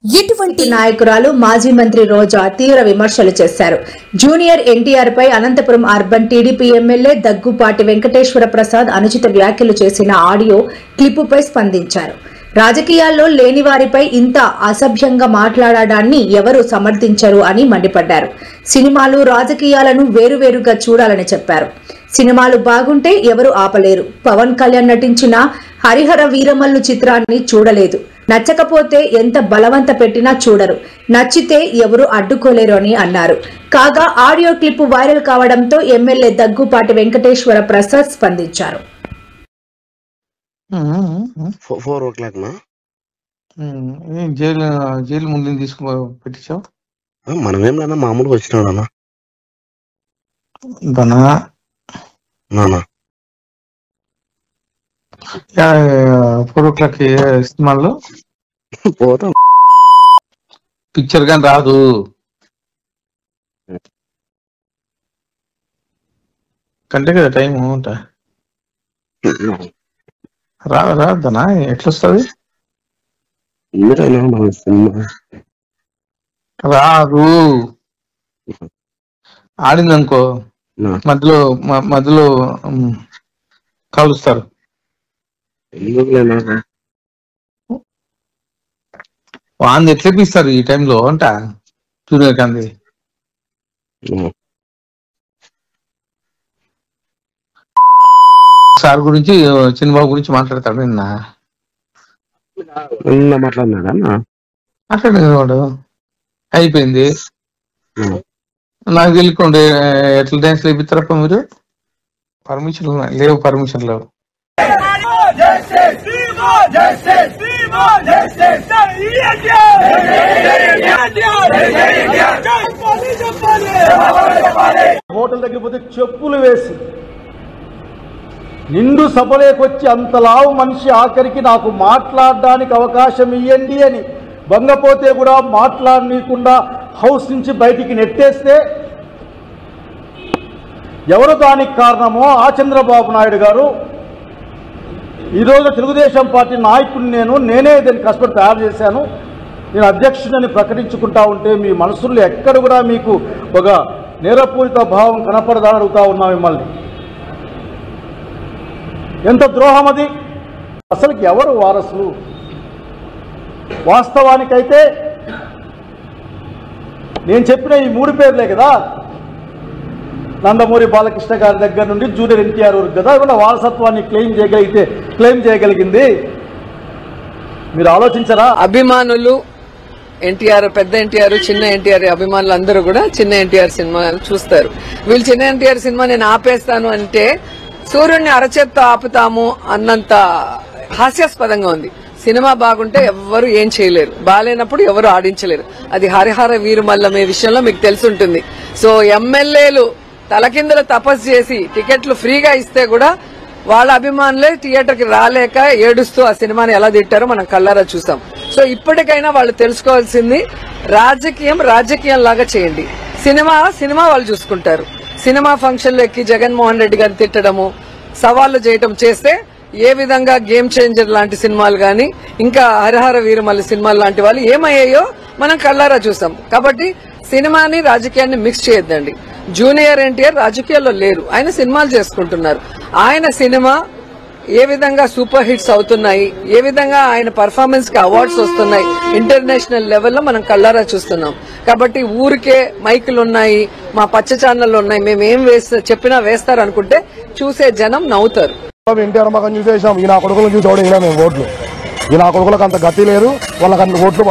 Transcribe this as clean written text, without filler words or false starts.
ఇటువంటి నాయకురాలు మాజీ మంత్రి రోజా తీవ్ర విమర్శలు చేశారు. జూనియర్ ఎన్టీఆర్ పై అనంతపురం అర్బన్ టీడీపీ ఎమ్మెల్యే దగ్గుపాటి వెంకటేశ్వర ప్రసాద్ అనుచిత వ్యాఖ్యలు చేసిన ఆడియో క్లిప్పుపై స్పందించారు. రాజకీయాల్లో లేని వారిపై ఇంత అసభ్యంగా మాట్లాడడాన్ని ఎవరు సమర్థించరు అని మండిపడ్డారు. సినిమాలు రాజకీయాలను వేరువేరుగా చూడాలని చెప్పారు. సినిమాలు బాగుంటే ఎవరు ఆపలేరు. పవన్ కళ్యాణ్ నటించిన హరిహర వీరమల్లు చిత్రాన్ని చూడలేదు. నచ్చకపోతే ఎంత బలవంత పెట్టినా చూడరు. నచ్చితే ఎవరు అడ్డుకోలేరు అని అన్నారు. కాగా ఆడియో క్లిప్ వైరల్ కావడంతో ఎమ్మెల్యే దగ్గుపాటి వెంకటేశ్వర ప్రసాద్ స్పందించారు. 4 o'clock నా జైలు ముందు తీసుకు పెట్టించావు. మనమేం లేనా మామూలుగా వచ్చినాడన్నా దనా 4 o'clock సినిమాల్లో పోతాం. పిక్చర్ గాని రాదు. కంటే కదా టైం ఉంటా రాదనా ఎట్లొస్తుంది రాదు. ఆడిందనుకో మధ్యలో కాలుస్తారు. వాంది ఎట్లేపిస్తారు ఈ టైంలో అంట జూనియర్ కాంది. సార్ గురించి చిన్నబాబు గురించి మాట్లాడతాడు. నిన్న మాట్లాడినాడు వాడు. అయిపోయింది. నాకు తెలియకుండా ఎట్లా డాన్స్ లేపిస్తారప్ప మీరు? పర్మిషన్ లేవు. పర్మిషన్ లేవు. హోటల్ దగ్గర పోతే చెప్పులు వేసి నిండు సభలోకొచ్చి అంతలావు మనిషి ఆఖరికి నాకు మాట్లాడడానికి అవకాశం ఇవ్వండి అని బంగపోతే కూడా మాట్లాడనీయకుండా హౌస్ నుంచి బయటికి నెట్టేస్తే ఎవరు దానికి కారణమో ఆ చంద్రబాబు నాయుడు గారు ఈరోజు తెలుగుదేశం పార్టీ నాయకుడిని నేనే దీన్ని కష్టపడి తయారు చేశాను, నేను అధ్యక్షుడిని ప్రకటించుకుంటా ఉంటే మీ మనసుల్లో ఎక్కడ కూడా మీకు ఒక నేరపూరిత భావం కనపడదని అడుగుతా ఉన్నా మిమ్మల్ని. ఎంత ద్రోహం అది! అసలు ఎవరు వారసులు? వాస్తవానికైతే నేను చెప్పిన ఈ 3 పేర్లే కదా, నందమూరి బాలకృష్ణ గారి దగ్గర నుండి జూనియర్ ఎన్టీఆర్ వరకు కదా ఇవాళ వారసత్వాన్ని క్లెయిమ్ చేయగలిగింది. మీరు ఆలోచించరా? అభిమానులు ఎన్టీఆర్, పెద్ద ఎన్టీఆర్, చిన్న ఎన్టీఆర్ అభిమానులు అందరూ కూడా చిన్న ఎన్టీఆర్ సినిమా చూస్తారు. వీళ్ళు చిన్న ఎన్టీఆర్ సినిమా నేను ఆపేస్తాను అంటే సూర్యుడిని అరచేత్తో ఆపుతాము అన్నంత హాస్యాస్పదంగా ఉంది. సినిమా బాగుంటే ఎవరు ఏం చేయలేరు, బాగాలేనప్పుడు ఎవరు ఆడించలేరు. అది హరిహర వీరమల్లమే విషయంలో మీకు తెలుసుంటుంది. సో ఎమ్మెల్యేలు తలకిందుల తపస్సు చేసి టికెట్లు ఫ్రీగా ఇస్తే కూడా వాళ్ళ అభిమానులే థియేటర్కి రాలేక ఏడుస్తూ ఆ సినిమాని ఎలా తిట్టారో మనం కళ్ళారా చూసాం. సో ఇప్పటికైనా వాళ్ళు తెలుసుకోవాల్సింది రాజకీయం లాగా చేయండి. సినిమా వాళ్ళు చూసుకుంటారు. సినిమా ఫంక్షన్లో ఎక్కి జగన్మోహన్ రెడ్డి గారిని తిట్టడము, సవాళ్లు చేయటం చేస్తే ఏ విధంగా గేమ్ చేంజర్ లాంటి సినిమాలు గాని ఇంకా హరిహర వీరమల్లి సినిమాలు లాంటి వాళ్ళు ఏమయ్యాయో మనం కళ్ళారా చూసాం. కాబట్టి సినిమాని రాజకీయాన్ని మిక్స్ చేయొద్దండి. జూనియర్ ఎన్టీఆర్ రాజకీయాల్లో లేరు, ఆయన సినిమాలు చేసుకుంటున్నారు. ఆయన సినిమా ఏ విధంగా సూపర్ హిట్స్ అవుతున్నాయి, ఏ విధంగా ఆయన పర్ఫార్మెన్స్ కి అవార్డ్స్ వస్తున్నాయి ఇంటర్నేషనల్ లెవెల్లో మనం కళ్ళారా చూస్తున్నాం. కాబట్టి ఊరికే మైకులు ఉన్నాయి, మా పచ్చ ఛానళ్ళు ఉన్నాయి, మేమేం చెప్పినా వేస్తారు అనుకుంటే చూసే జనం నవ్వుతారు. ఎన్టీఆర్ మగం చూసేసాం, ఈ నా కొడుకులను చూసి ఓడినా మేము ఓట్లు. ఈ నా కొడుకులకు అంత గతి లేదు, వాళ్ళకి అన్ని ఓట్లు పడ